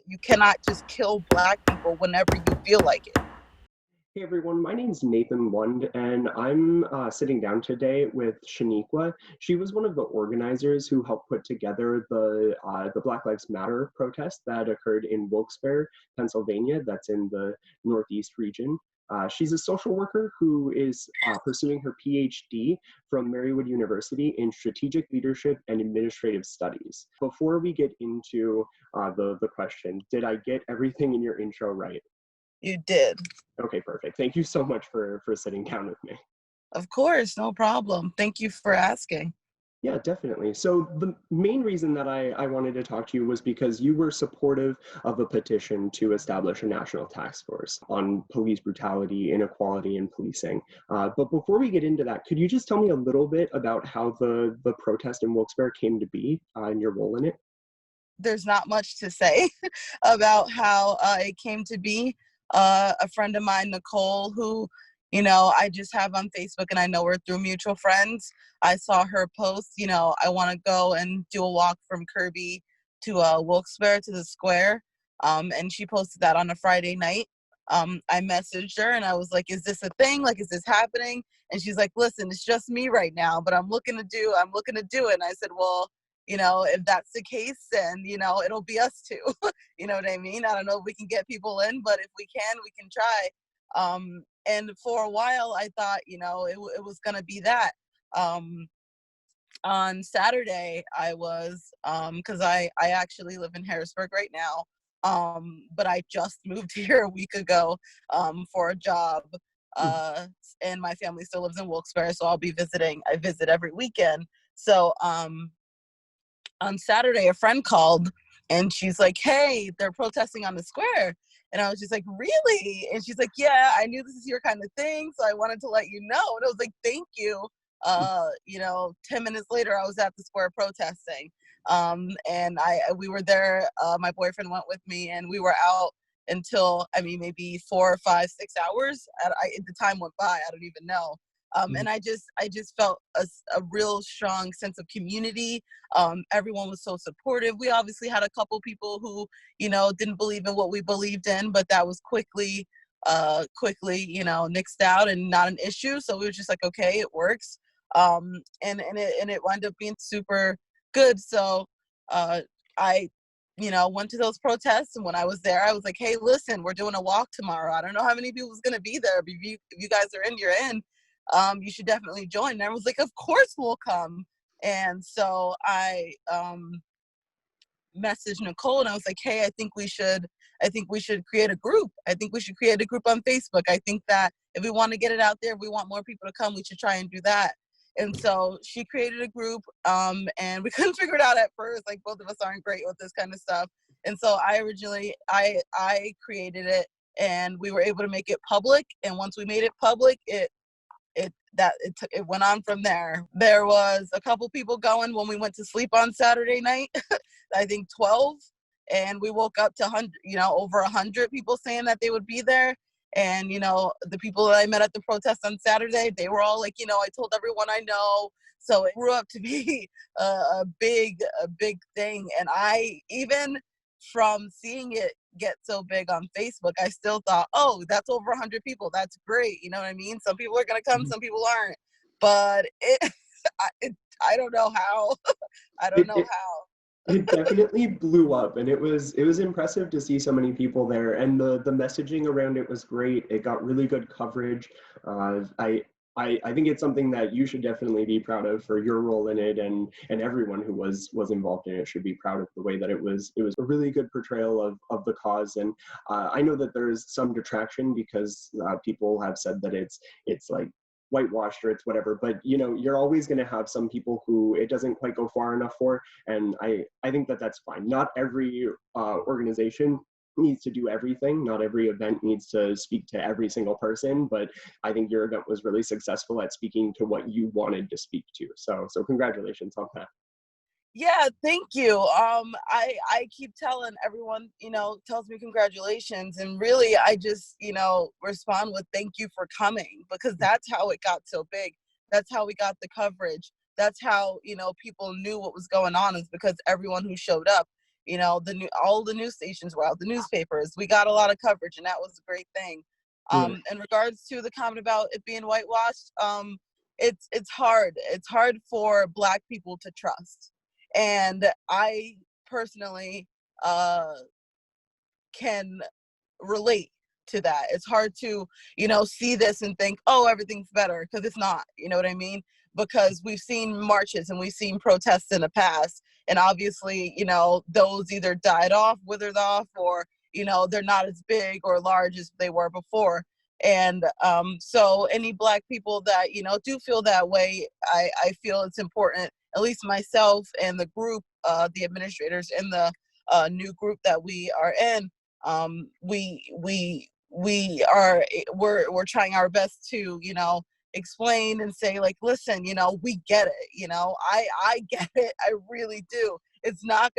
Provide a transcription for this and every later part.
You cannot just kill Black people whenever you feel like it. Hey everyone, my name's Nathan Lund, and I'm sitting down today with Shaneequah. She was one of the organizers who helped put together the Black Lives Matter protest that occurred in Wilkes-Barre, Pennsylvania. That's in the Northeast region. She's a social worker who is pursuing her PhD from Marywood University in Strategic Leadership and Administrative Studies. Before we get into the question, did I get everything in your intro right? You did. Okay, perfect. Thank you so much for sitting down with me. Of course, no problem. Thank you for asking. Yeah, definitely. So the main reason that I wanted to talk to you was because you were supportive of a petition to establish a national task force on police brutality, inequality, and policing. But before we get into that, could you just tell me a little bit about how the protest in Wilkes-Barre came to be and your role in it? There's not much to say about how it came to be. A friend of mine, Nicole, who, I just have on Facebook and I know her through mutual friends. I saw her post, I want to go and do a walk from Kirby to Wilkes-Barre to the square. And she posted that on a Friday night. I messaged her and I was like, is this a thing? Like, is this happening? And she's like, listen, it's just me right now, but I'm looking to do it. And I said, well, if that's the case, then, it'll be us too. You know what I mean? I don't know if we can get people in, but if we can try. And for a while, I thought, it was going to be that. On Saturday, I was, because I actually live in Harrisburg right now, but I just moved here a week ago for a job. And my family still lives in Wilkes-Barre, so I'll be visiting. I visit every weekend. So, on Saturday, a friend called and she's like, hey, they're protesting on the square. And I was just like, really? And she's like, yeah, I knew this is your kind of thing, so I wanted to let you know. And I was like, thank you. 10 minutes later, I was at the square protesting. And we were there. My boyfriend went with me and we were out until, maybe 4, 5, 6 hours. The time went by, I don't even know. And I just felt a real strong sense of community. Everyone was so supportive. We obviously had a couple people who, didn't believe in what we believed in, but that was quickly, nixed out and not an issue. So we were just like, okay, it works. And it wound up being super good. So I went to those protests, and when I was there, I was like, hey, listen, we're doing a walk tomorrow. I don't know how many people is going to be there, but if you guys are in, you're in. You should definitely join. And I was like, of course we'll come. And so I messaged Nicole and I was like, hey, I think we should create a group. I think we should create a group on Facebook. I think that if we want to get it out there, if we want more people to come, we should try and do that. And so she created a group, and we couldn't figure it out at first. Like, both of us aren't great with this kind of stuff. And so I created it, and we were able to make it public. And once we made it public, it went on from there. There was a couple people going when we went to sleep on Saturday night. I think 12, and we woke up to over 100 people saying that they would be there. And the people that I met at the protest on Saturday, they were all like, I told everyone I know. So it grew up to be a big thing. And I, even from seeing it get so big on Facebook, I still thought, oh, that's over 100 people. That's great. You know what I mean? Some people are going to come, some people aren't. But I don't know how. I don't know how. It definitely blew up, and it was impressive to see so many people there, and the messaging around it was great. It got really good coverage. I think it's something that you should definitely be proud of for your role in it, and everyone who was involved in it should be proud of the way that it was a really good portrayal of the cause. And I know that there's some detraction because people have said that it's like whitewashed or it's whatever, but you're always going to have some people who it doesn't quite go far enough for, and I think that that's fine. Not every organization needs to do everything. Not every event needs to speak to every single person, but I think your event was really successful at speaking to what you wanted to speak to. So congratulations on that. Yeah, thank you. I keep telling everyone, tells me congratulations. And really, I just, respond with thank you for coming, because that's how it got so big. That's how we got the coverage. That's how, people knew what was going on, is because everyone who showed up. all the news stations were out, the newspapers. We got a lot of coverage, and that was a great thing. In regards to the comment about it being whitewashed, it's hard. It's hard for Black people to trust. And I personally can relate to that. It's hard to, see this and think, oh, everything's better, because it's not, you know what I mean? Because we've seen marches and we've seen protests in the past, and obviously, those either died off, withered off, or, they're not as big or large as they were before. And so any Black people that, do feel that way, I feel it's important, at least myself and the group, the administrators in the new group that we are in, we're trying our best to, explain and say, like, listen, we get it, I get it, I really do. It's not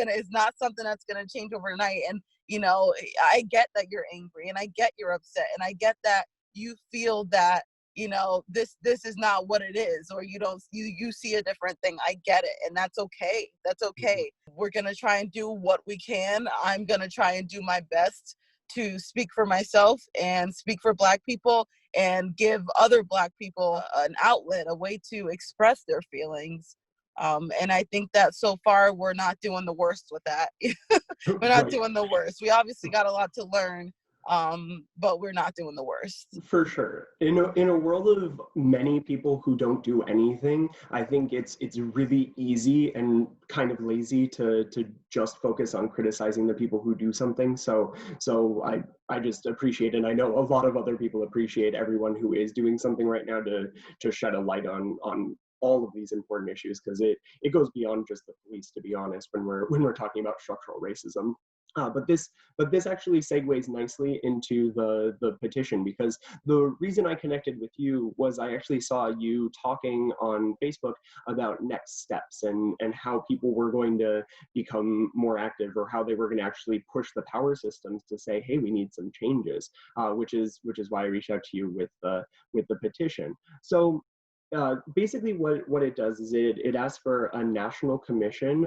something that's gonna change overnight. And I get that you're angry, and I get you're upset, and I get that you feel that this is not what it is, or you see a different thing. I get it, and that's okay. We're gonna try and do what we can. I'm gonna try and do my best to speak for myself and speak for Black people, and give other Black people an outlet, a way to express their feelings. And I think that so far we're not doing the worst with that. We're not doing the worst. We obviously got a lot to learn, but we're not doing the worst. For sure. In a world of many people who don't do anything, I think it's really easy and kind of lazy to just focus on criticizing the people who do something. So I just appreciate, and I know a lot of other people appreciate, everyone who is doing something right now to shed a light on all of these important issues, because it goes beyond just the police, to be honest, when we're talking about structural racism. But this actually segues nicely into the petition, because the reason I connected with you was I actually saw you talking on Facebook about next steps and how people were going to become more active, or how they were going to actually push the power systems to say, hey, we need some changes, which is why I reached out to you with the petition. So basically what it does is it asks for a national commission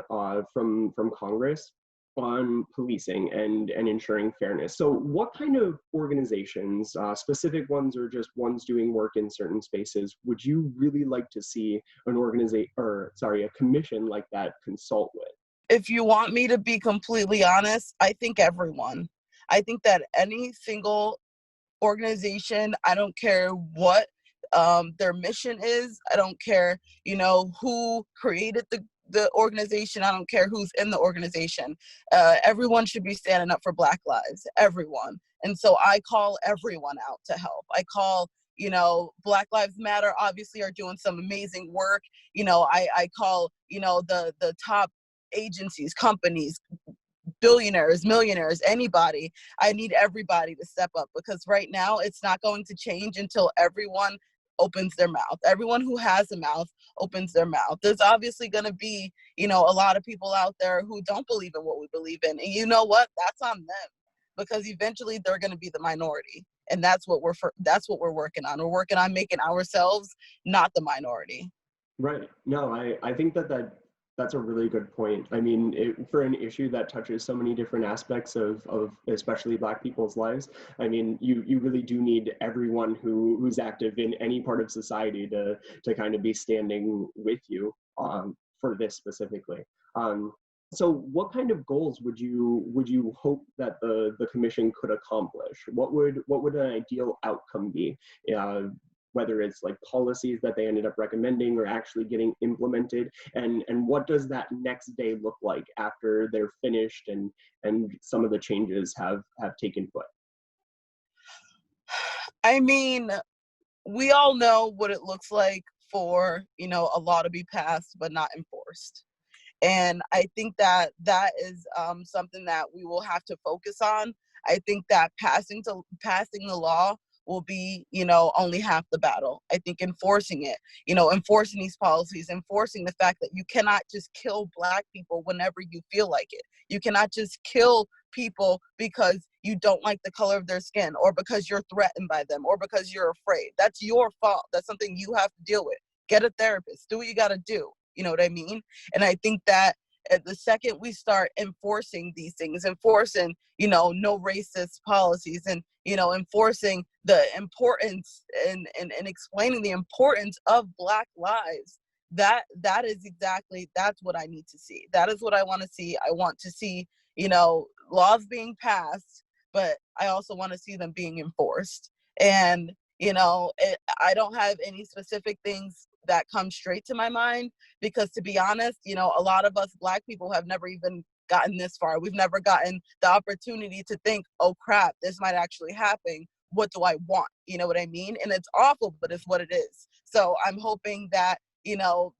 from Congress on policing and ensuring fairness. So what kind of organizations, specific ones or just ones doing work in certain spaces, would you really like to see a commission like that consult with? If you want me to be completely honest, I think everyone. I think that any single organization, I don't care what their mission is, I don't care, who created the organization, I don't care who's in the organization. Everyone should be standing up for Black lives, everyone. And so I call everyone out to help. I call, Black Lives Matter obviously are doing some amazing work. I call, the top agencies, companies, billionaires, millionaires, anybody. I need everybody to step up, because right now it's not going to change until everyone opens their mouth. Everyone who has a mouth opens their mouth. There's obviously going to be, a lot of people out there who don't believe in what we believe in. And you know what? That's on them, because eventually they're going to be the minority. And that's what we're working on. We're working on making ourselves not the minority. Right. No, I think that's a really good point. I mean, for an issue that touches so many different aspects of especially Black people's lives, I mean, you really do need everyone who's active in any part of society to kind of be standing with you for this specifically. So what kind of goals would you hope that the commission could accomplish? What would an ideal outcome be? Whether it's like policies that they ended up recommending or actually getting implemented, and what does that next day look like after they're finished and some of the changes have taken foot? I mean, we all know what it looks like for, a law to be passed but not enforced. And I think that is something that we will have to focus on. I think that passing the law will be, only half the battle. I think enforcing it, enforcing these policies, enforcing the fact that you cannot just kill Black people whenever you feel like it. You cannot just kill people because you don't like the color of their skin, or because you're threatened by them, or because you're afraid. That's your fault. That's something you have to deal with. Get a therapist. Do what you got to do. You know what I mean? And I think that at the second we start enforcing these things, enforcing, no racist policies, and, enforcing the importance and explaining the importance of Black lives, that's what I need to see. That is what I want to see. I want to see, laws being passed, but I also want to see them being enforced. And, I don't have any specific things that come straight to my mind, because to be honest, a lot of us Black people have never even gotten this far. We've never gotten the opportunity to think, oh crap, this might actually happen. What do I want? You know what I mean? And it's awful, but it's what it is. So I'm hoping that,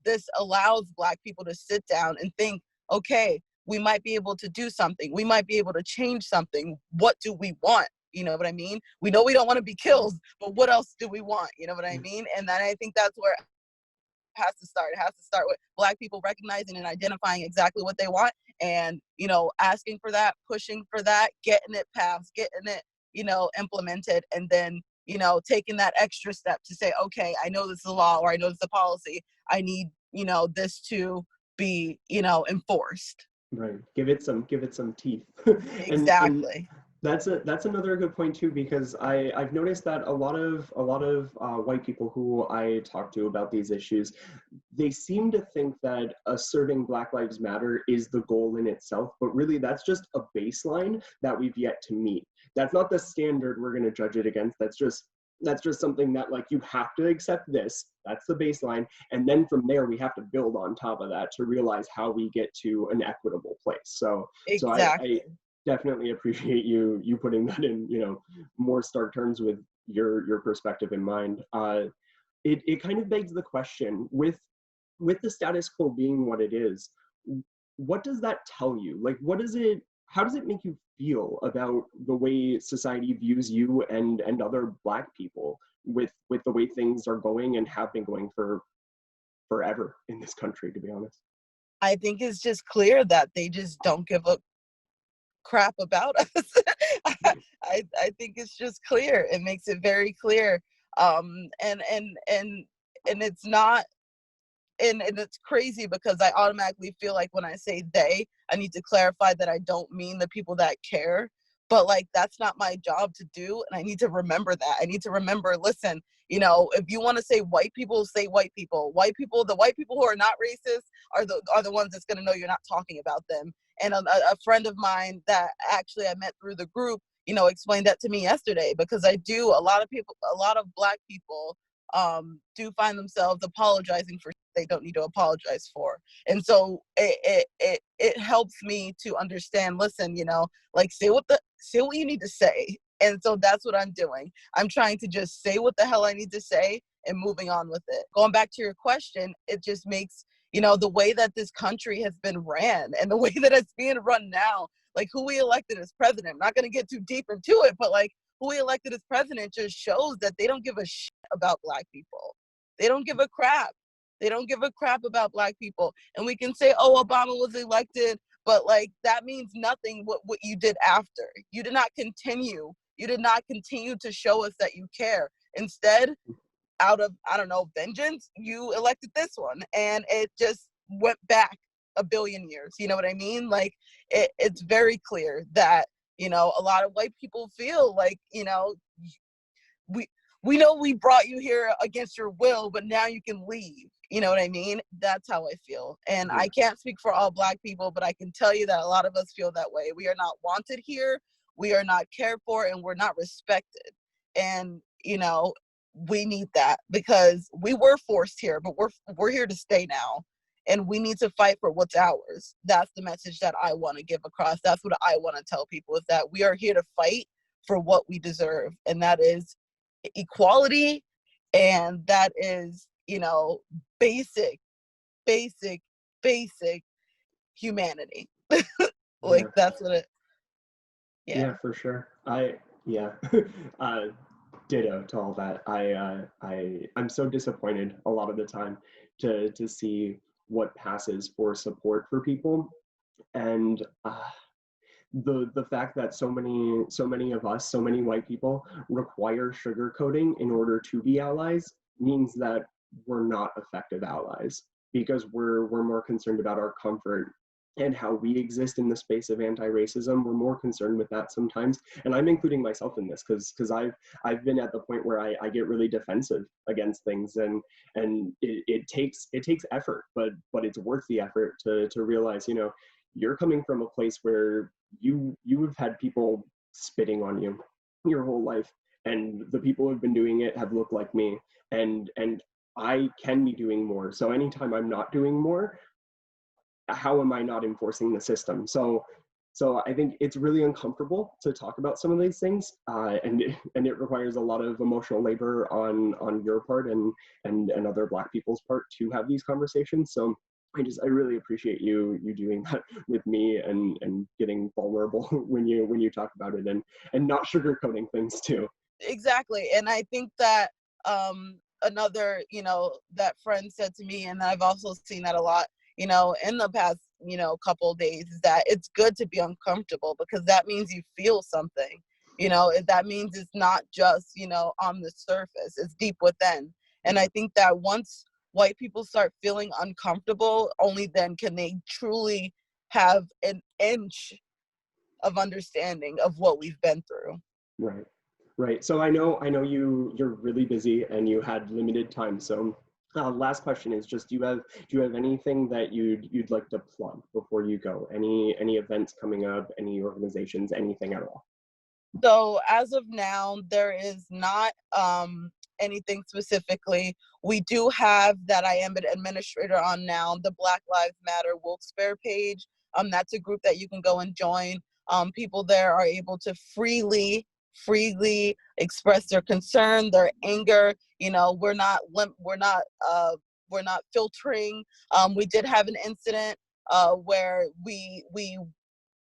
this allows Black people to sit down and think, okay, we might be able to do something. We might be able to change something. What do we want? You know what I mean? We know we don't want to be killed, but what else do we want? You know what I mean? And then I think that's where it has to start. It has to start with Black people recognizing and identifying exactly what they want, and, asking for that, pushing for that, getting it passed, getting it, implemented, and then, taking that extra step to say, okay, I know this is a law, or I know this is a policy. I need, this to be, enforced. Right. Give it some teeth. And Exactly. that's another good point too, because I've noticed that a lot of white people who I talk to about these issues, they seem to think that asserting Black Lives Matter is the goal in itself, but really that's just a baseline that we've yet to meet. That's not the standard we're going to judge it against. That's just something that, like, you have to accept this. That's the baseline. And then from there, we have to build on top of that to realize how we get to an equitable place. So Exactly. I definitely appreciate you putting that in, more stark terms with your perspective in mind. It kind of begs the question, with the status quo being what it is, what does that tell you? Like, how does it make you feel about the way society views you and other Black people with the way things are going and have been going for forever in this country, to be honest? I think it's just clear that they just don't give a crap about us. I think it's just clear. It makes it very clear. And it's not, and it's crazy because I automatically feel like when I say they, I need to clarify that I don't mean the people that care. But like, that's not my job to do, and I need to remember that. I need to remember, listen, if you want to say white people, say white people. The white people who are not racist are the ones that's going to know you're not talking about them. And a friend of mine that actually I met through the group, explained that to me yesterday, because a lot of Black people do find themselves apologizing for they don't need to apologize for. And so it helps me to understand, listen, like, say what you need to say. And so that's what I'm doing. I'm trying to just say what the hell I need to say and moving on with it. Going back to your question, it just makes, the way that this country has been ran and the way that it's being run now, like who we elected as president. I'm not going to get too deep into it, but like who we elected as president just shows that they don't give a shit about Black people. They don't give a crap. They don't give a crap about Black people. And we can say, oh, Obama was elected, but like that means nothing what you did after. You did not continue. You did not continue to show us that you care. Instead, out of, I don't know, vengeance, you elected this one. And it just went back a billion years. You know what I mean? Like, it's very clear that, a lot of white people feel like, we know we brought you here against your will, but now you can leave. You know what I mean? That's how I feel. And Yeah. I can't speak for all Black people, but I can tell you that a lot of us feel that way. We are not wanted here. We are not cared for, and we're not respected. And, we need that, because we were forced here, but we're here to stay now. And we need to fight for what's ours. That's the message that I want to give across. That's what I want to tell people, is that we are here to fight for what we deserve. And that is equality, and that is, basic basic humanity. Yeah. Like, that's what it, yeah. Yeah, for sure. Yeah. uh, Ditto to all that. I'm so disappointed a lot of the time to see what passes for support for people, and the fact that so many of us, so many white people, require sugarcoating in order to be allies means that we're not effective allies, because we're more concerned about our comfort and how we exist in the space of anti-racism. We're more concerned with that sometimes, and I'm including myself in this because I've been at the point where I get really defensive against things, and it takes effort, but it's worth the effort to realize, you know, you're coming from a place where you have had people spitting on you your whole life, and the people who have been doing it have looked like me, and I can be doing more. So anytime I'm not doing more, how am I not enforcing the system? So I think it's really uncomfortable to talk about some of these things, and it requires a lot of emotional labor on your part and other Black people's part to have these conversations. So I really appreciate you doing that with me, and getting vulnerable when you talk about it, and not sugarcoating things too. Exactly. And I think that another, that friend said to me, and I've also seen that a lot, in the past, couple of days, is that it's good to be uncomfortable, because that means you feel something. That means it's not just, on the surface, it's deep within. And I think that once white people start feeling uncomfortable, only then can they truly have an inch of understanding of what we've been through. Right. Right. So I know you're really busy and you had limited time. So last question is just, do you have anything that you'd like to plug before you go? Any events coming up, any organizations, anything at all? So as of now, there is not anything specifically. We do have that I am an administrator on now, the Black Lives Matter Wilkes-Barre page. That's a group that you can go and join. People there are able to freely express their concern, their anger. We're not filtering. We did have an incident where we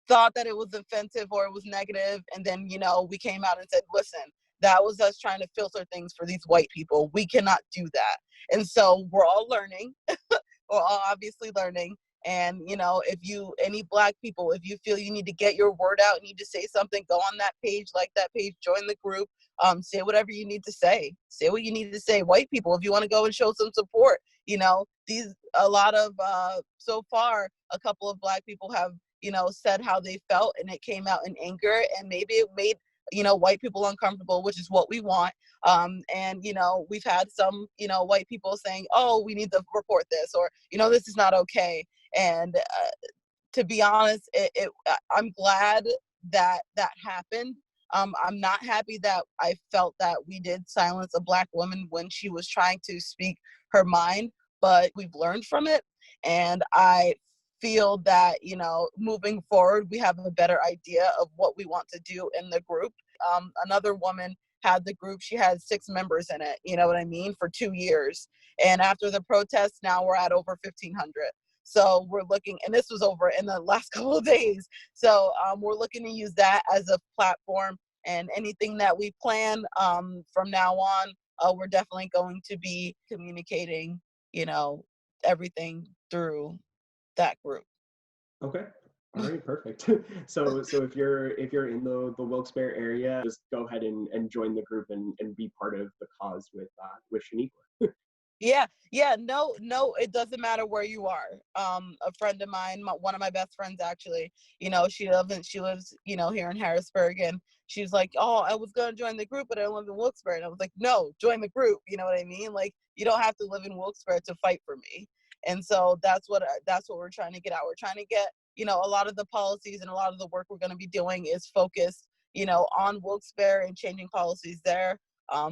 thought that it was offensive or it was negative, and then we came out and said, listen, that was us trying to filter things for these white people. We cannot do that. And so we're all learning. We're all obviously learning. And if any Black people, if you feel you need to get your word out, need to say something, go on that page, like that page, join the group, say whatever you need to say what you need to say. White people, if you want to go and show some support, so far a couple of Black people have said how they felt, and it came out in anger, and maybe it made white people uncomfortable, which is what we want. And we've had some white people saying, oh, we need to report this, or this is not okay. And to be honest, I'm glad that happened. I'm not happy that I felt that we did silence a Black woman when she was trying to speak her mind, but we've learned from it. And I feel that, moving forward, we have a better idea of what we want to do in the group. Another woman had the group, she had 6 members in it, you know what I mean, for 2 years. And after the protests, now we're at over 1,500. So we're looking, and this was over in the last couple of days. So we're looking to use that as a platform, and anything that we plan from now on, we're definitely going to be communicating, everything through that group. Okay. All right, perfect. So if you're in the Wilkes-Barre area, just go ahead and join the group and be part of the cause with Shaneequah. Yeah, no, it doesn't matter where you are. A friend of mine, one of my best friends actually, she lives here in Harrisburg, and she's like, oh, I was gonna join the group, but I live in Wilkes-Barre. And I was like, no, join the group. You know what I mean? Like, you don't have to live in Wilkes-Barre to fight for me. And so that's what we're trying to get out. We're trying to get, a lot of the policies and a lot of the work we're going to be doing is focused, on Wilkes-Barre and changing policies there,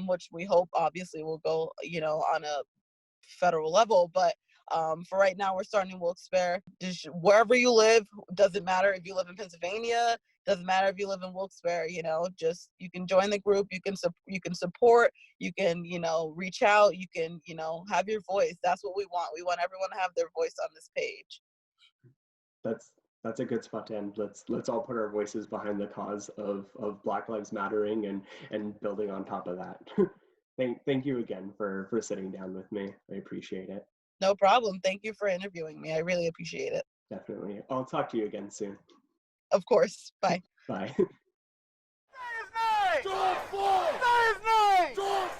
which we hope obviously will go, on a federal level. But for right now, we're starting in Wilkes-Barre. Just wherever you live, doesn't matter if you live in Pennsylvania, doesn't matter if you live in Wilkes-Barre. Just you can join the group, you can support, you can reach out, you can have your voice. That's what we want. We want everyone to have their voice on this page. That's a good spot to end. Let's all put our voices behind the cause of Black Lives Mattering, and building on top of that. Thank you again for sitting down with me. I appreciate it. No problem. Thank you for interviewing me. I really appreciate it. Definitely. I'll talk to you again soon. Of course. Bye. Bye. George Floyd! George